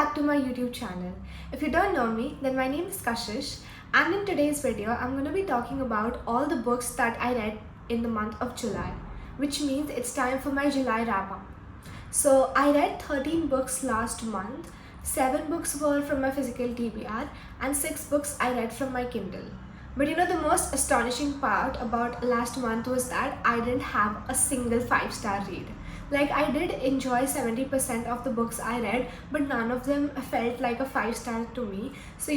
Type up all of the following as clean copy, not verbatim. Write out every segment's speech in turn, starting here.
back to my YouTube channel. If you don't know me, then my name is Kashish, and in today's video, I'm going to be talking about all the books that I read in the month of July, which means it's time for my July wrap up. So I read 13 books last month, 7 books were from my physical TBR, and 6 books I read from my Kindle. But the most astonishing part about last month was that I didn't have a single 5-star read. Like, I did enjoy 70% of the books I read, but none of them felt like a 5-star to me. So,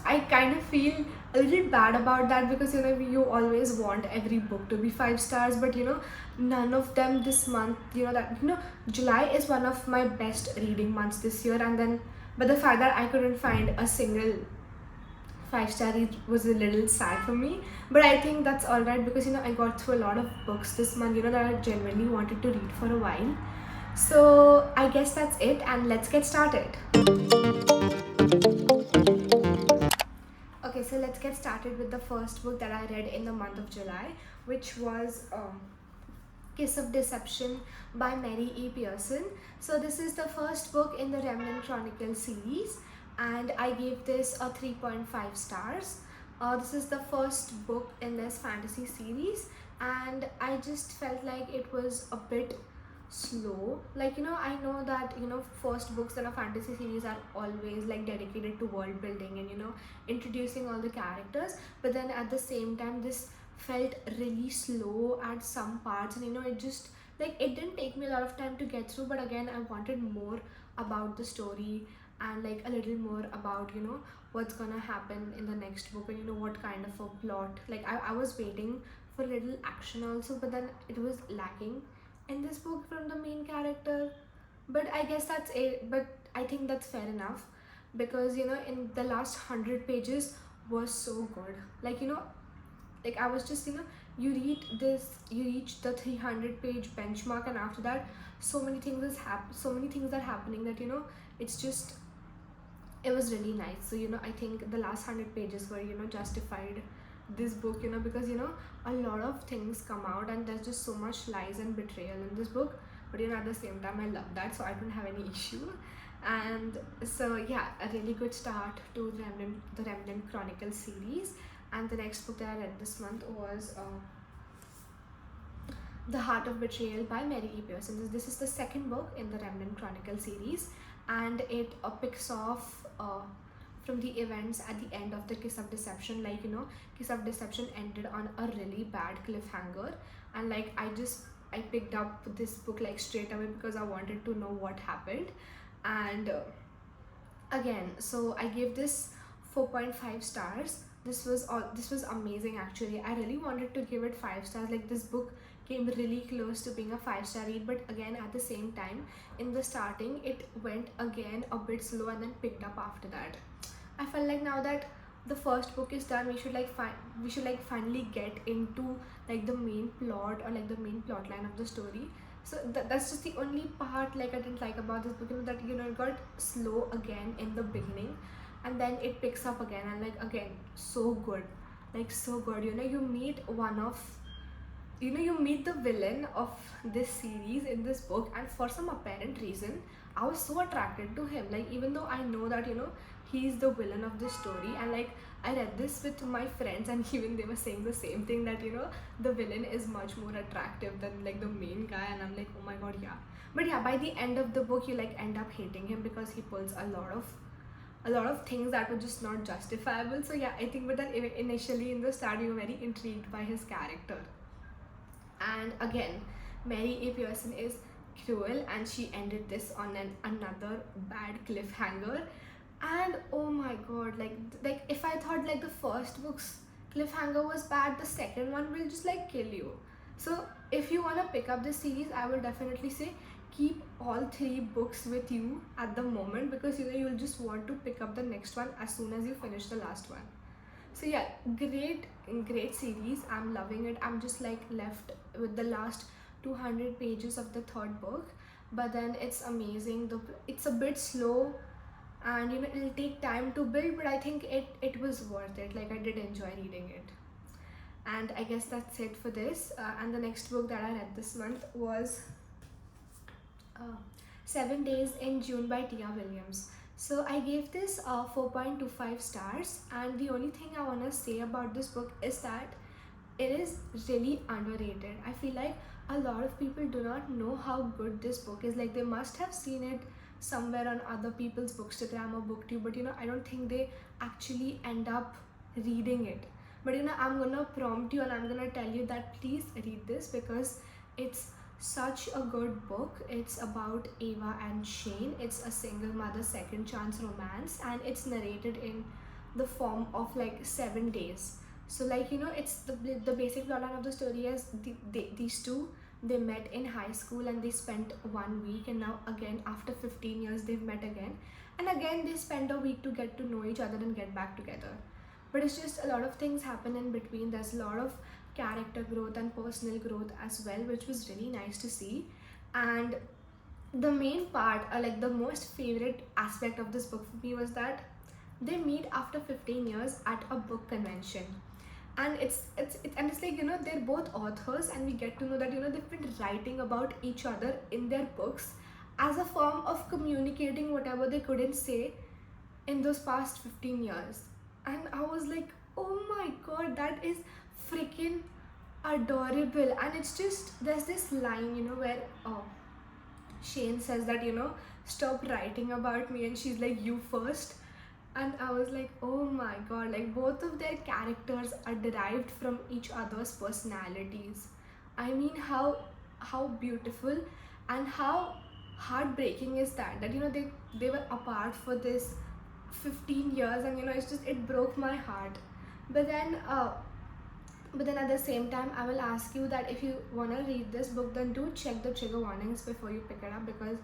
I kind of feel a little bad about that because, you always want every book to be 5 stars, but, none of them this month, July is one of my best reading months this year, but the fact that I couldn't find a single 5-star read was a little sad for me, but I think that's all right because I got through a lot of books this month that I genuinely wanted to read for a while. So I guess that's it, and let's get started. Okay, so let's get started with the first book that I read in the month of July, which was Kiss of Deception by Mary E. Pearson. So this is the first book in the Remnant Chronicle series, and I gave this a 3.5 stars. This is the first book in this fantasy series, and I just felt like it was a bit slow. Like, I know that first books in a fantasy series are always like dedicated to world building and introducing all the characters, but then at the same time this felt really slow at some parts, and it just like it didn't take me a lot of time to get through, but again I wanted more about the story and like a little more about what's gonna happen in the next book, and what kind of a plot. Like, I was waiting for a little action also, but then it was lacking in this book from the main character. But I guess that's it, but I think that's fair enough because in the last 100 pages was so good. Like I was just you reach the 300 page benchmark, and after that so many things are happening that it's just, it was really nice. So I think the last 100 pages were justified this book, because a lot of things come out and there's just so much lies and betrayal in this book, but at the same time I love that, so I don't have any issue. And so yeah, a really good start to the Remnant Chronicle series. And the next book that I read this month was The Heart of Betrayal by Mary E. Pearson. This is the second book in the Remnant Chronicle series, and it picks off from the events at the end of the Kiss of Deception. Like, Kiss of Deception ended on a really bad cliffhanger, and like I picked up this book like straight away because I wanted to know what happened. And again, so I gave this 4.5 stars. This was amazing. Actually, I really wanted to give it 5 stars. Like, this book came really close to being a 5-star read, but again at the same time in the starting it went again a bit slow and then picked up after that. I felt like now that the first book is done, we should finally get into like the main plot or like the main plot line of the story. So that's just the only part like I didn't like about this book, that it got slow again in the beginning and then it picks up again, and like again so good, like so good. You meet you meet the villain of this series in this book, and for some apparent reason I was so attracted to him. Like, even though I know that he's the villain of this story, and like I read this with my friends and even they were saying the same thing, that the villain is much more attractive than like the main guy, and I'm like, oh my god, yeah. But yeah, by the end of the book you like end up hating him because he pulls a lot of things that were just not justifiable. So yeah, I think, but then initially in the start you were very intrigued by his character. And again, Mary A. Pearson is cruel, and she ended this on another bad cliffhanger. And oh my god, like if I thought like the first book's cliffhanger was bad, the second one will just like kill you. So if you want to pick up this series, I will definitely say keep all 3 books with you at the moment, because you'll just want to pick up the next one as soon as you finish the last one. So yeah, great series. I'm loving it. I'm just like left with the last 200 pages of the third book, but then it's amazing. It's a bit slow, and it'll take time to build, but I think it was worth it. Like, I did enjoy reading it. And I guess that's it for this. And the next book that I read this month was 7 Days in June by Tia Williams. So I gave this 4.25 stars, and the only thing I want to say about this book is that it is really underrated. I feel like a lot of people do not know how good this book is. Like, they must have seen it somewhere on other people's bookstagram or booktube, but I don't think they actually end up reading it. But I'm gonna prompt you and I'm gonna tell you that please read this, because it's such a good book. It's about Ava and Shane. It's a single mother second chance romance, and it's narrated in the form of like 7 days. So like it's the basic plotline of the story is these two, they met in high school and they spent 1 week, and now again after 15 years they've met again, and again they spend a week to get to know each other and get back together. But it's just a lot of things happen in between. There's a lot of character growth and personal growth as well, which was really nice to see. And the main part, or like the most favorite aspect of this book for me, was that they meet after 15 years at a book convention. And it's like they're both authors, and we get to know that they've been writing about each other in their books as a form of communicating whatever they couldn't say in those past 15 years. And I was like, oh my god, that is freaking adorable. And it's just, there's this line where Shane says that stop writing about me, and she's like, you first. And I was like, oh my god, like both of their characters are derived from each other's personalities. I mean, how beautiful and how heartbreaking is that they were apart for this 15 years, and it's just, it broke my heart. But then at the same time, I will ask you that if you want to read this book, then do check the trigger warnings before you pick it up, because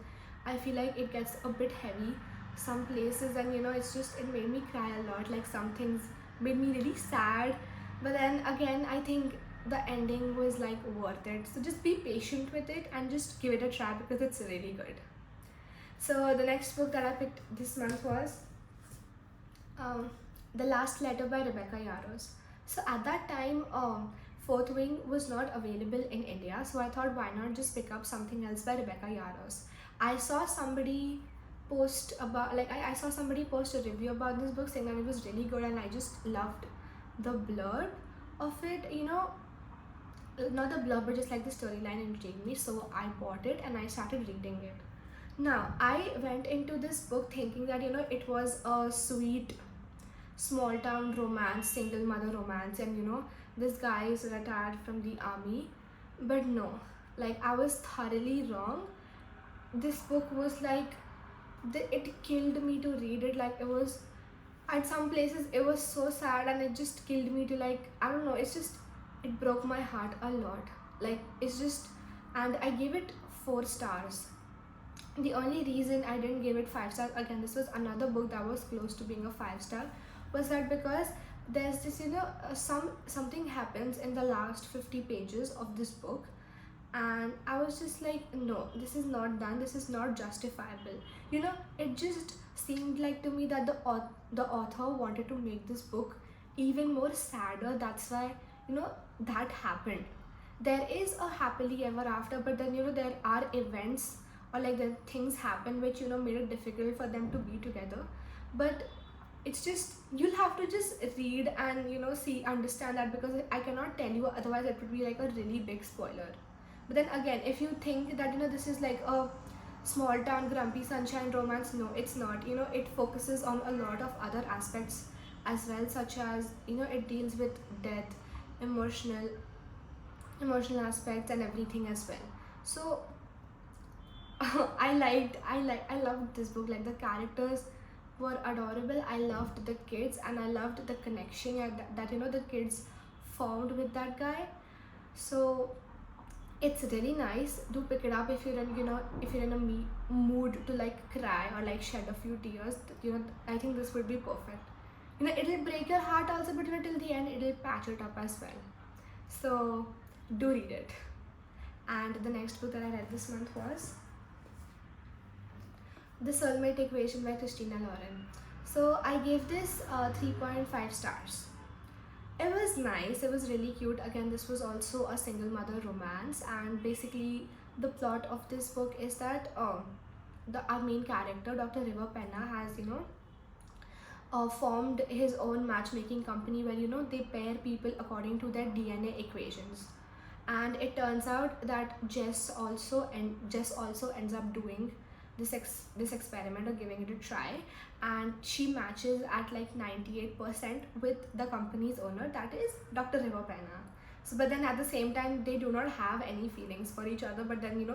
I feel like it gets a bit heavy some places, and it's just, it made me cry a lot. Like, some things made me really sad, but then again I think the ending was like worth it. So just be patient with it and just give it a try, because it's really good. So the next book that I picked this month was The Last Letter by Rebecca Yarros. So at that time, Fourth Wing was not available in India, so I thought, why not just pick up something else by Rebecca Yarros. I saw somebody post about, like, I saw somebody post a review about this book saying that it was really good, and I just loved the blurb of it, not the blurb, but just like the storyline intrigued me, so I bought it and I started reading it. Now, I went into this book thinking that it was a sweet small town romance, single mother romance, and this guy is retired from the army. But no, like, I was thoroughly wrong. This book was like, it killed me to read it. Like, it was, at some places it was so sad, and it just killed me to, like, I don't know, it's just, it broke my heart a lot. Like, it's just, and I gave it 4 stars. The only reason I didn't give it 5 stars, again, this was another book that was close to being a 5-star, was that because there's this something happens in the last 50 pages of this book, and I was just like, no, this is not done, this is not justifiable. It just seemed like to me that the author wanted to make this book even more sadder. That's why that happened. There is a happily ever after, but then there are events, or like the things happen which made it difficult for them to be together. But it's just, you'll have to just read and see, understand that, because I cannot tell you, otherwise it would be like a really big spoiler. But then again, if you think that this is like a small town grumpy sunshine romance, no, it's not. It focuses on a lot of other aspects as well, such as it deals with death, emotional aspects and everything as well. So I loved this book. Like, the characters were adorable. I loved the kids, and I loved the connection that the kids formed with that guy. So it's really nice. Do pick it up if you're in if you're in a mood to like cry or like shed a few tears. I think this would be perfect. It'll break your heart also, but till the end it'll patch it up as well. So do read it. And the next book that I read this month was The Soulmate Equation by Christina Lauren. So I gave this 3.5 stars. It was nice, it was really cute. Again, this was also a single mother romance, and basically the plot of this book is that the our main character, Dr. River Penna, has formed his own matchmaking company where they pair people according to their DNA equations. And it turns out that Jess also ends up doing this experiment or giving it a try, and she matches at like 98% with the company's owner, that is Dr. River Penna. So but then at the same time they do not have any feelings for each other, but then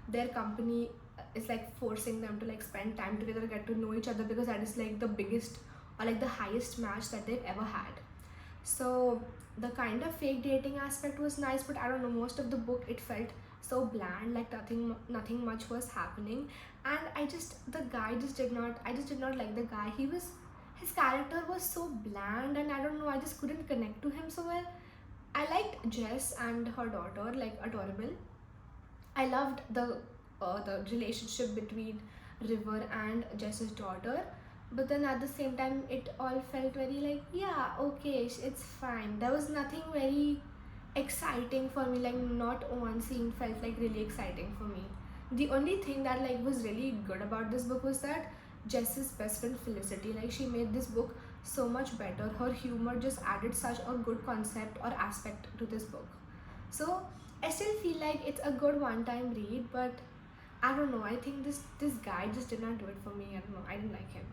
their company is like forcing them to like spend time together, get to know each other, because that is like the biggest or like the highest match that they've ever had. So the kind of fake dating aspect was nice, but I don't know, most of the book it felt so bland, like nothing much was happening. And the guy just did not I just did not like the guy. His character was so bland, and I don't know, I just couldn't connect to him so well. I liked Jess and her daughter, like adorable. I loved the relationship between River and Jess's daughter, but then at the same time, it all felt very like, yeah, okay, it's fine. There was nothing very exciting for me. Like not one scene felt like really exciting for me. The only thing that like was really good about this book was that Jess's best friend Felicity, like she made this book so much better. Her humor just added such a good concept or aspect to this book. So I still feel like it's a good one-time read, but I don't know. I think this guy just did not do it for me. I don't know. I didn't like him.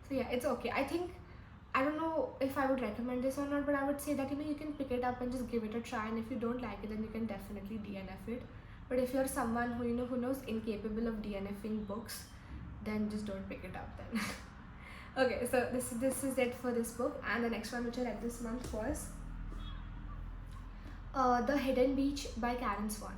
So yeah, it's okay. I think I don't know if I would recommend this or not, but I would say that you can pick it up and just give it a try. And if you don't like it, then you can definitely DNF it. But if you're someone who knows incapable of DNFing books, then just don't pick it up then. Okay, so this is it for this book, and the next one which I read this month was The Hidden Beach by Karen Swan.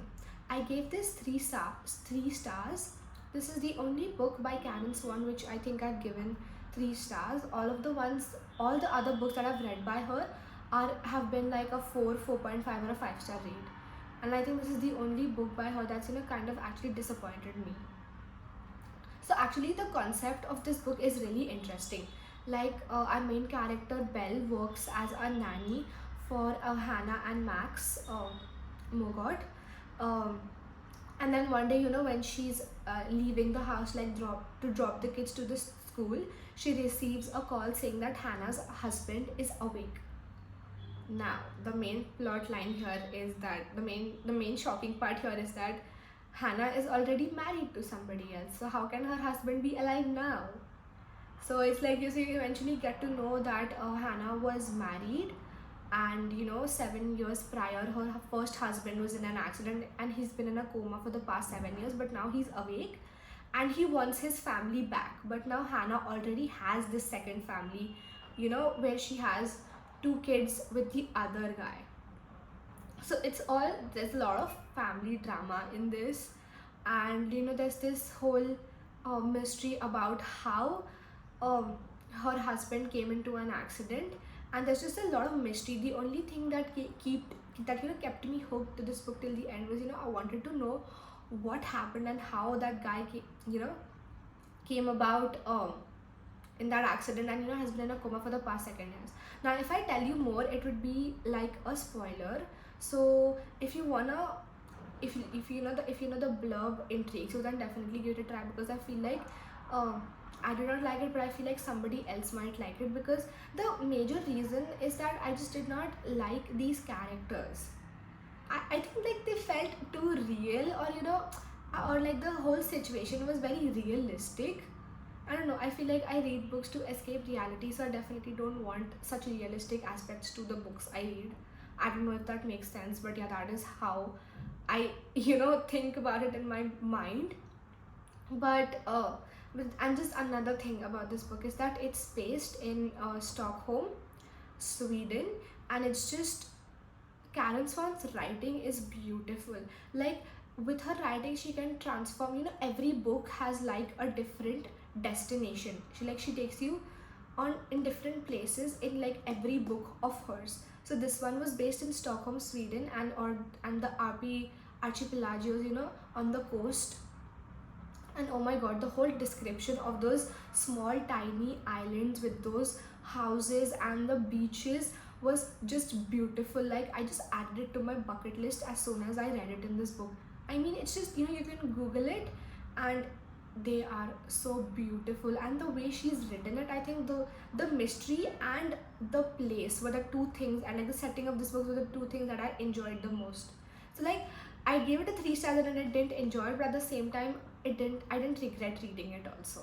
I gave this 3 stars. This is the only book by Karen Swan which I think I've given 3 stars. All the other books that I've read by her have been like a 4, 4.5, or a 5-star read. And I think this is the only book by her that's kind of actually disappointed me. So actually the concept of this book is really interesting. Like our main character Belle works as a nanny for Hannah and Max Mogart. Um, and then one day, when she's leaving the house, like drop the kids to the school, she receives a call saying that Hannah's husband is awake. Now the main plot line here is that the main shocking part here is that Hannah is already married to somebody else. So how can her husband be alive now? So it's like you eventually get to know that Hannah was married, and 7 years prior her first husband was in an accident, and he's been in a coma for the past 7 years, but now he's awake and he wants his family back. But now Hannah already has this second family, where she has 2 kids with the other guy. So there's a lot of family drama in this, and there's this whole mystery about how her husband came into an accident, and there's just a lot of mystery. The only thing that kept me hooked to this book till the end was I wanted to know what happened and how that guy came about in that accident, and has been in a coma for the past 7 years. Now if I tell you more, it would be like a spoiler. So if you know the blurb intrigues you, then definitely give it a try, because I feel like I do not like it, but I feel like somebody else might like it, because the major reason is that I just did not like these characters. I think like they felt too real, or like the whole situation was very realistic. I don't know, I feel like I read books to escape reality, so I definitely don't want such realistic aspects to the books I read. I don't know if that makes sense, but yeah, that is how I think about it in my mind. And just another thing about this book is that it's based in Stockholm, Sweden, and it's just Karen Swan's writing is beautiful. Like with her writing, she can transform. Every book has like a different destination. She takes you in different places in like every book of hers. So this one was based in Stockholm, Sweden, and the archipelagos, on the coast. And oh my god, the whole description of those small tiny islands with those houses and the beaches was just beautiful. Like I just added it to my bucket list as soon as I read it in this book. I mean, it's just you can Google it, and they are so beautiful, and the way she's written it, I think the mystery and the place were the two things, and like the setting of this book were the two things that I enjoyed the most. So like I gave it a 3 stars and I didn't enjoy it, but at the same time I didn't regret reading it also.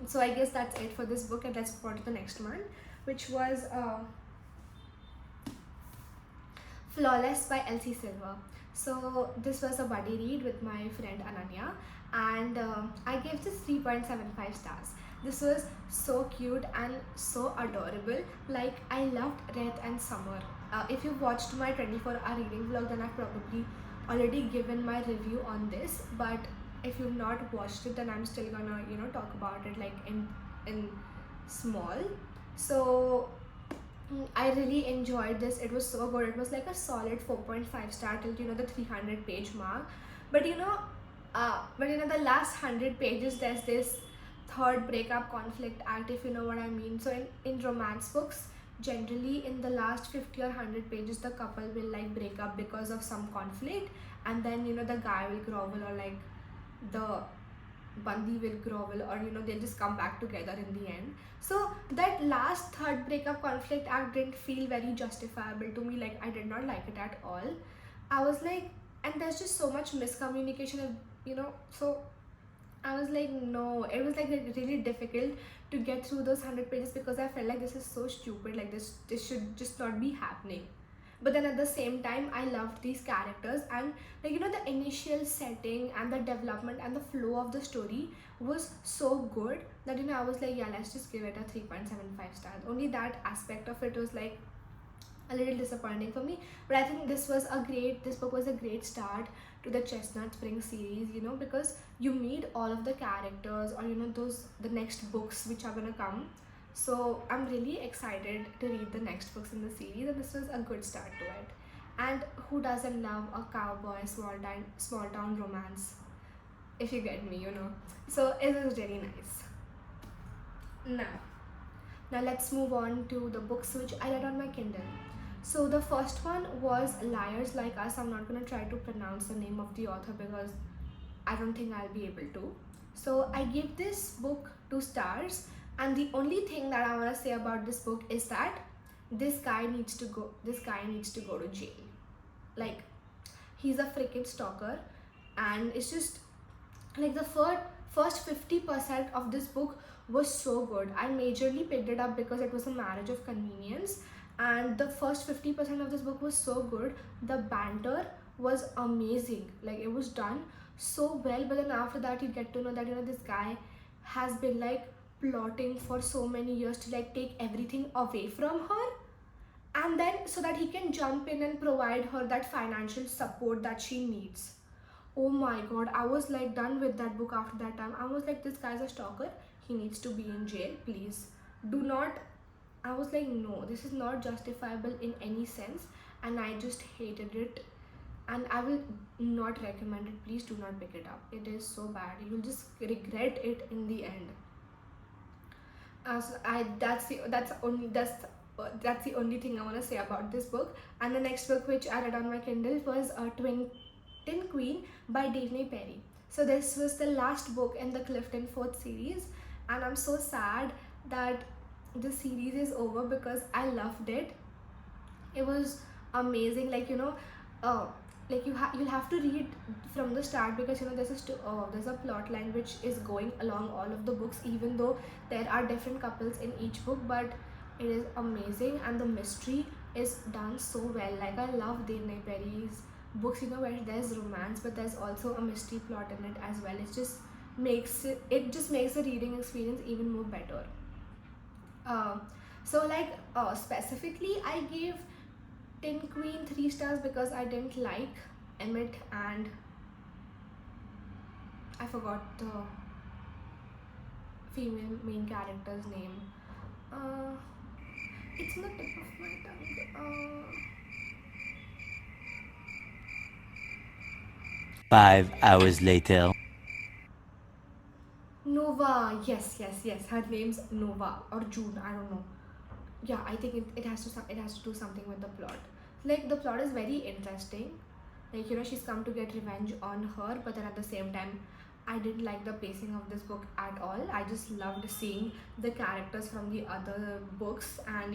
So I guess that's it for this book, and let's go on to the next one, which was Flawless by Elsie Silver. So this was a buddy read with my friend Ananya, and I gave this 3.75 stars. This was so cute and so adorable. Like, I loved Red and Summer. If you watched my 24-hour reading vlog, then I've probably already given my review on this. But if you've not watched it, then I'm still gonna talk about it like in small. So I really enjoyed this. It was so good. It was like a solid 4.5 star till the 300-page mark. But the last 100 pages, there's this third breakup conflict act, if you know what I mean. So in romance books, generally in the last 50 or 100 pages, the couple will like break up because of some conflict, and then the guy will grovel, or like the Bundy will grovel, or they'll just come back together in the end. So that last third breakup conflict act didn't feel very justifiable to me. Like, I did not like it at all. I was like, and there's just so much miscommunication, so I was like, no, it was like really difficult to get through those 100 pages, because I felt like this is so stupid, like this should just not be happening. But then at the same time, I loved these characters, and like the initial setting and the development and the flow of the story was so good that I was like, yeah, let's just give it a 3.75 stars. Only that aspect of it was like a little disappointing for me, but I think this book was a great start to the Chestnut Spring series, because you meet all of the characters, or the next books which are gonna come. So I'm really excited to read the next books in the series, and this was a good start to it. And who doesn't love a cowboy small town romance, if you get me, So it was really nice. Now let's move on to the books which I read on my Kindle. So the first one was Liars Like Us. I'm not gonna try to pronounce the name of the author because I don't think I'll be able to. So I gave this book 2 stars, and the only thing that I want to say about this book is that this guy needs to go to jail. Like, he's a freaking stalker, and it's just like the first 50% of this book was so good. I majorly picked it up because it was a marriage of convenience, and the first 50% of this book was so good. The banter was amazing, like it was done so well. But then after that, you get to know that this guy has been like plotting for so many years to like take everything away from her, and then so that he can jump in and provide her that financial support that she needs. Oh my god, I was like done with that book after that time. I was like, this guy's a stalker, he needs to be in jail, please do not. I was like, no, this is not justifiable in any sense, and I just hated it, and I will not recommend it. Please do not pick it up. It is so bad. You'll just regret it in the end. That's the only thing I want to say about this book. And the next book which I read on my Kindle was Twin Queen by Daphne Perry. So this was the last book in the Clifton Fourth series, and I'm so sad that the series is over because I loved it. It was amazing. Like like you'll have to read from the start, because there's a plot line which is going along all of the books, even though there are different couples in each book. But it is amazing, and the mystery is done so well. Like, I love Daphne Perry's books, where there's romance but there's also a mystery plot in it as well. It just makes the reading experience even more better. So like specifically, I gave Tin Queen 3 stars because I didn't like Emmett, and I forgot the female main character's name. It's on the tip of my tongue. 5 hours later. Nova, yes. Her name's Nova or June. I don't know. Yeah, I think it has to do something with the plot. Like, the plot is very interesting. Like, she's come to get revenge on her, but then at the same time, I didn't like the pacing of this book at all. I just loved seeing the characters from the other books and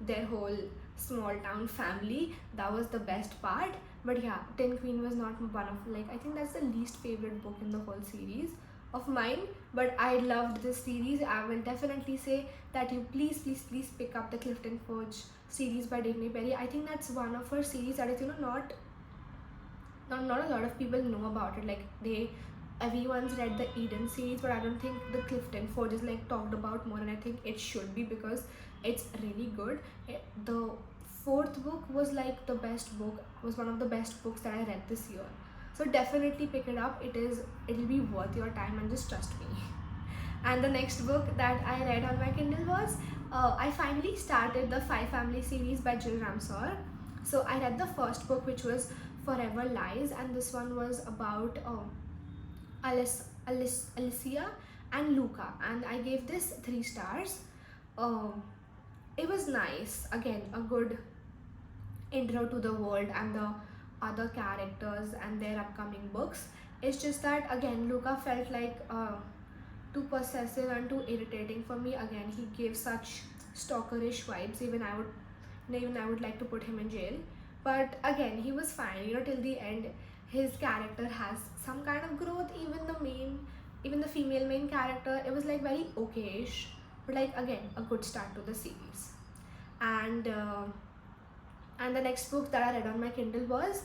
their whole small town family. That was the best part. But yeah, Tin Queen was not one of, like, I think that's the least favorite book in the whole series of mine. But I loved this series. I will definitely say that you please pick up the Clifton Forge series by Daphne Perry. I think that's one of her series that is not a lot of people know about it. Like, everyone's read the Eden series, but I don't think the Clifton Forge is like talked about more, and I think it should be because it's really good. The fourth book was like the best book, was one of the best books that I read this year. So definitely pick it up. It'll be worth your time, and just trust me. And the next book that I read on my Kindle was, I finally started the Five Family series by Jill Ramsor. So I read the first book, which was Forever Lies, and this one was about Alicia and Luca, and I gave this 3 stars. Um, it was nice. Again, a good intro to the world and the other characters and their upcoming books. It's just that again, Luca felt like too possessive and too irritating for me. Again, he gave such stalkerish vibes. Even I would like to put him in jail. But again, he was fine. Till the end, his character has some kind of growth. Even the female main character, it was like very okayish. But like again, a good start to the series. And the next book that I read on my Kindle was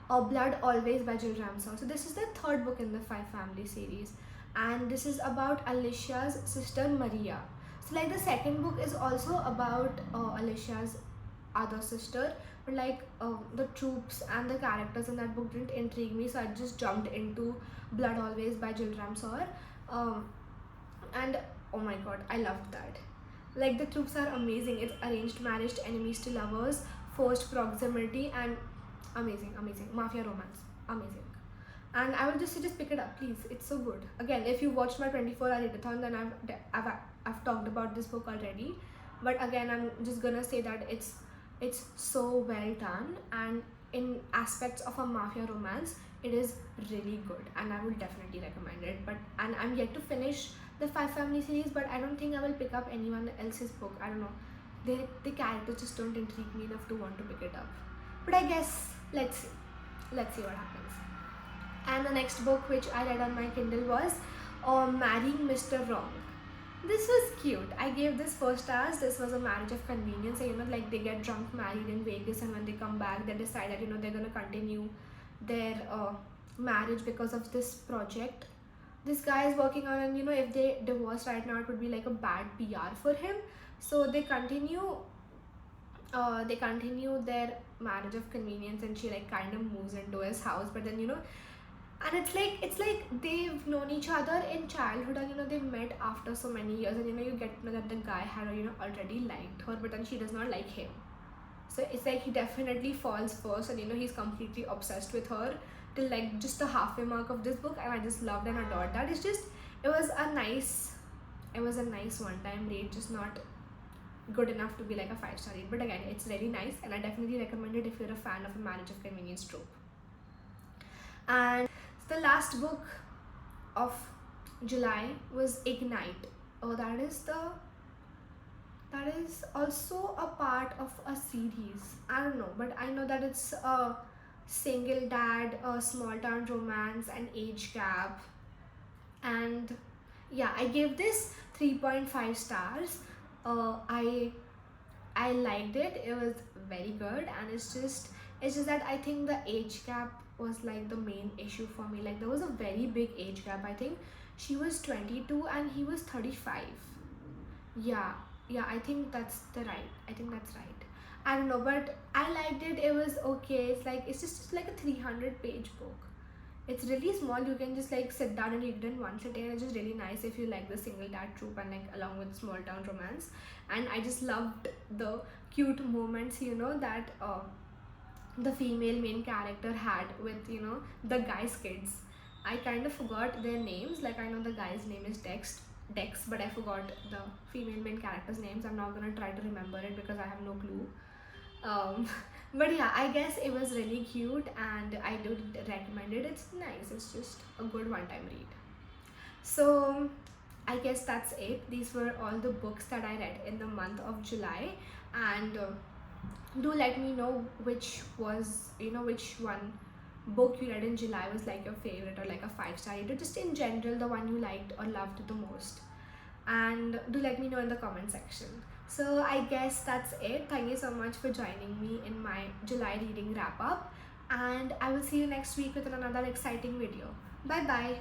Blood Always by Jill Ramsor. So this is the third book in the Five Family series, and this is about Alicia's sister Maria. So like the second book is also about Alicia's other sister, but like the troops and the characters in that book didn't intrigue me, so I just jumped into Blood Always by Jill Ramsor. And oh my god, I loved that. Like, the troops are amazing. It's arranged marriage to enemies to lovers, forced proximity, and amazing mafia romance, amazing. And I will just say, just pick it up, please. It's so good. Again, if you watched my 24-hour readathon, then I've talked about this book already. But again, I'm just gonna say that it's so well done, and in aspects of a mafia romance, it is really good, and I will definitely recommend it. And I'm yet to finish the Five Family series, but I don't think I will pick up anyone else's book. I don't know. The characters just don't intrigue me enough to want to pick it up. But I guess let's see. Let's see what happens. And the next book which I read on my Kindle was Marrying Mr. Wrong. This was cute. I gave this 4 stars. This was a marriage of convenience. And, like, they get drunk married in Vegas, and when they come back, they decide that they're gonna continue their marriage because of this project this guy is working on, and if they divorce right now, it would be like a bad PR for him. So they continue their marriage of convenience, and she like kind of moves into his house. But then and it's like they've known each other in childhood, and they've met after so many years, and you get to know that the guy had already liked her, but then she does not like him. So it's like he definitely falls first, and he's completely obsessed with her till like just the halfway mark of this book, and I just loved and adored that. It was a nice one-time read, just not good enough to be like a 5-star read. But again, it's really nice, and I definitely recommend it if you're a fan of a marriage of convenience trope. And the last book of July was Ignite. That is also a part of a series. I don't know, but I know that it's a single dad, a small town romance, and age gap. And yeah, I gave this 3.5 stars. I liked it. It was very good, and it's just that I think the age gap was like the main issue for me. Like, there was a very big age gap. I think she was 22 and he was 35. Yeah, I think that's right. I don't know, but I liked it. It was okay. It's just like a 300-page book. It's really small. You can just like sit down and read it in one sitting, and it's just really nice if you like the single dad trope, and like along with small town romance. And I just loved the cute moments that the female main character had with the guy's kids. I kind of forgot their names. Like, I know the guy's name is Dex, but I forgot the female main character's names. I'm not gonna try to remember it because I have no clue. But yeah, I guess it was really cute, and I do recommend it. It's nice. It's just a good one-time read. So I guess that's it. These were all the books that I read in the month of July, and do let me know which was, which one book you read in July was like your favorite, or like a 5-star rater, just in general, the one you liked or loved the most. And do let me know in the comment section. So I guess that's it. Thank you so much for joining me in my July reading wrap up, and I will see you next week with another exciting video. Bye bye.